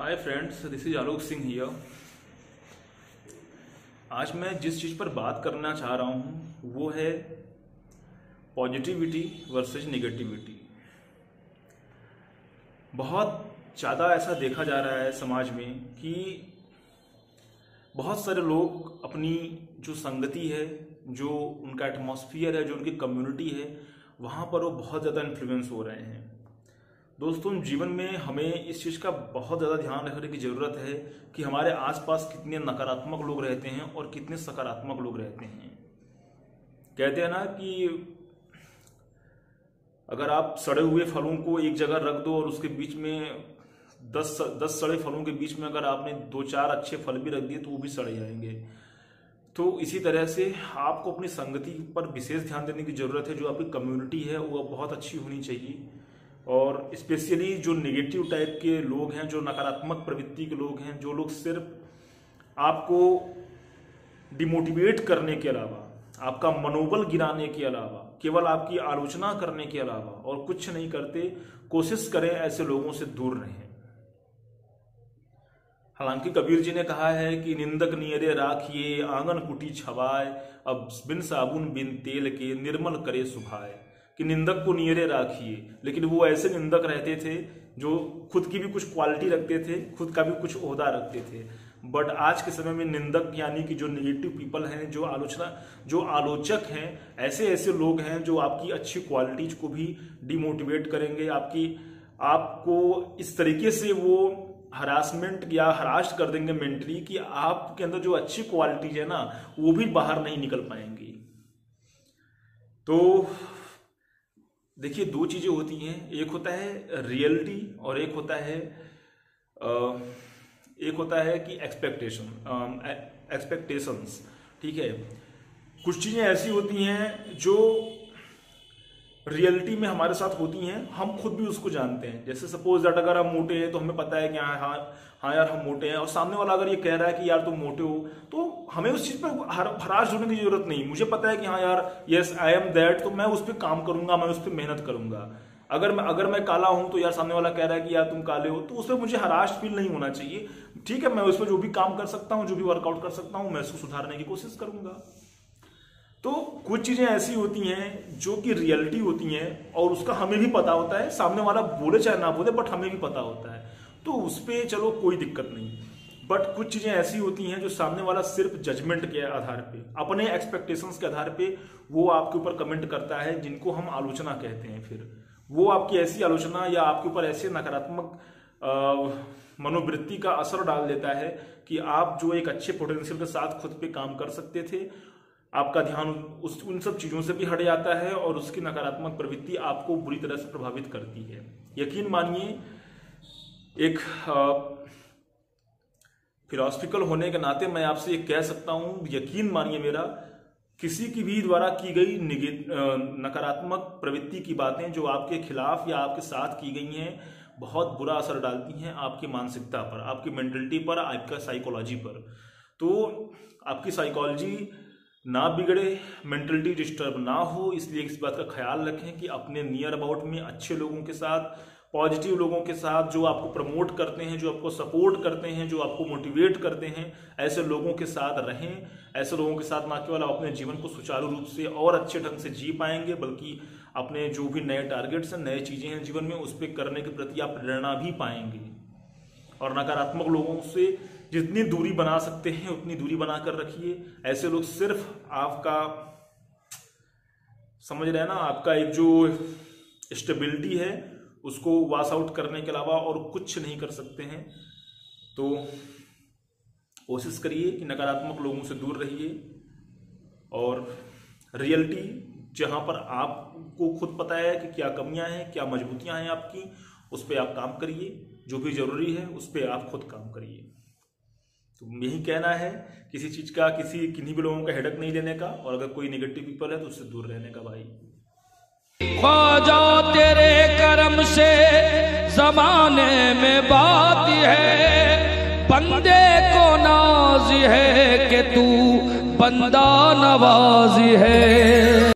Hi friends, this is Alok Singh here. आज मैं जिस चीज़ पर बात करना चाह रहा हूँ वो है पॉजिटिविटी वर्सेस नेगेटिविटी। बहुत ज़्यादा ऐसा देखा जा रहा है समाज में कि बहुत सारे लोग अपनी जो संगति है, जो उनका एटमॉस्फेयर है, जो उनकी कम्युनिटी है, वहाँ पर वो बहुत ज़्यादा इन्फ्लुएंस हो रहे हैं। दोस्तों, जीवन में हमें इस चीज़ का बहुत ज़्यादा ध्यान रखने की ज़रूरत है कि हमारे आसपास कितने नकारात्मक लोग रहते हैं और कितने सकारात्मक लोग रहते हैं। कहते हैं ना कि अगर आप सड़े हुए फलों को एक जगह रख दो और उसके बीच में 10 सड़े फलों के बीच में अगर आपने 2-4 अच्छे फल भी रख दिए तो वो भी सड़ जाएंगे। तो इसी तरह से आपको अपनी संगति पर विशेष ध्यान देने की ज़रूरत है। जो आपकी कम्युनिटी है वो बहुत अच्छी होनी चाहिए, और स्पेशली जो नेगेटिव टाइप के लोग हैं, जो नकारात्मक प्रवृत्ति के लोग हैं, जो लोग सिर्फ आपको डिमोटिवेट करने के अलावा, आपका मनोबल गिराने के अलावा, केवल आपकी आलोचना करने के अलावा और कुछ नहीं करते, कोशिश करें ऐसे लोगों से दूर रहें। हालांकि कबीर जी ने कहा है कि निंदक नियरे राखिए, आंगन कुटी छवाए, अब बिन साबुन बिन तेल के निर्मल करे सुभाए। कि निंदक को नियरे राखिए, लेकिन वो ऐसे निंदक रहते थे जो खुद की भी कुछ क्वालिटी रखते थे, खुद का भी कुछ ओहदा रखते थे। बट आज के समय में निंदक यानी कि जो नेगेटिव पीपल हैं, जो आलोचक हैं, ऐसे लोग हैं जो आपकी अच्छी क्वालिटीज को भी डिमोटिवेट करेंगे। आपको इस तरीके से वो हरासमेंट या हरास कर देंगे मेंटली कि आपके अंदर जो अच्छी क्वालिटीज है ना, वो भी बाहर नहीं निकल पाएंगी। तो देखिए, 2 चीजें होती हैं, एक होता है रियलिटी और एक होता है कि एक्सपेक्टेशंस। ठीक है, कुछ चीजें ऐसी होती हैं जो रियलिटी में हमारे साथ होती हैं, हम खुद भी उसको जानते हैं। जैसे सपोज दैट अगर हम मोटे हैं तो हमें पता है कि हाँ यार हम मोटे हैं, और सामने वाला अगर ये कह रहा है कि यार तुम मोटे हो, तो हमें उस चीज पर हराश होने की जरूरत नहीं। मुझे पता है कि हाँ यार यस आई एम दैट, तो मैं उस पर काम करूंगा, मैं उस पर मेहनत करूंगा। अगर मैं काला हूं तो यार सामने वाला कह रहा है कि यार तुम काले हो, तो उस पर मुझे हराश फील नहीं होना चाहिए। ठीक है, मैं उस पर जो भी काम कर सकता हूँ, जो भी वर्कआउट कर सकता हूँ, मैं उसको सुधारने की कोशिश करूंगा। तो कुछ चीजें ऐसी होती हैं जो कि रियलिटी होती हैं और उसका हमें भी पता होता है, सामने वाला बोले चाहे ना बोले, बट हमें भी पता होता है, तो उस पर चलो कोई दिक्कत नहीं। बट कुछ चीजें ऐसी होती हैं जो सामने वाला सिर्फ जजमेंट के आधार पे, अपने एक्सपेक्टेशंस के आधार पे वो आपके ऊपर कमेंट करता है, जिनको हम आलोचना कहते हैं। फिर वो आपकी ऐसी आलोचना या आपके ऊपर ऐसे नकारात्मक मनोवृत्ति का असर डाल देता है कि आप जो एक अच्छे पोटेंशियल के साथ खुद पे काम कर सकते थे, आपका ध्यान उन सब चीजों से भी हट जाता है और उसकी नकारात्मक प्रवृत्ति आपको बुरी तरह से प्रभावित करती है। यकीन मानिए, एक फिलॉसफिकल होने के नाते मैं आपसे ये कह सकता हूं, यकीन मानिए मेरा, किसी की भी द्वारा की गई नकारात्मक प्रवृत्ति की बातें जो आपके खिलाफ या आपके साथ की गई हैं, बहुत बुरा असर डालती हैं आपकी मानसिकता पर, आपकी मेंटलिटी पर, आपका साइकोलॉजी पर। तो आपकी साइकोलॉजी ना बिगड़े, मेंटलिटी डिस्टर्ब ना हो, इसलिए इस बात का ख्याल रखें कि अपने नियर अबाउट में अच्छे लोगों के साथ, पॉजिटिव लोगों के साथ, जो आपको प्रमोट करते हैं, जो आपको सपोर्ट करते हैं, जो आपको मोटिवेट करते हैं, ऐसे लोगों के साथ रहें। ऐसे लोगों के साथ ना केवल आप अपने जीवन को सुचारू रूप से और अच्छे ढंग से जी पाएंगे, बल्कि अपने जो भी नए टारगेट्स हैं, नए चीजें हैं जीवन में, उस पर करने के प्रति आप प्रेरणा भी पाएंगे। और नकारात्मक लोगों से जितनी दूरी बना सकते हैं उतनी दूरी बनाकर रखिए। ऐसे लोग सिर्फ आपका, समझ रहे हैं ना, आपका एक जो स्टेबिलिटी है उसको वॉश आउट करने के अलावा और कुछ नहीं कर सकते हैं। तो कोशिश करिए कि नकारात्मक लोगों से दूर रहिए, और रियलिटी जहां पर आपको खुद पता है कि क्या कमियां हैं, क्या मजबूतियां हैं आपकी, उस पर आप काम करिए। जो भी जरूरी है उस पर आप खुद काम करिए। तो यही कहना है, किसी चीज का, किन्हीं भी लोगों का हेडक नहीं लेने का, और अगर कोई नेगेटिव पीपल है तो उससे दूर रहने का। भाई ख्वाजा तेरे करम से जमाने में बात है, बंदे को नाज है कि तू बंदा नवाज है।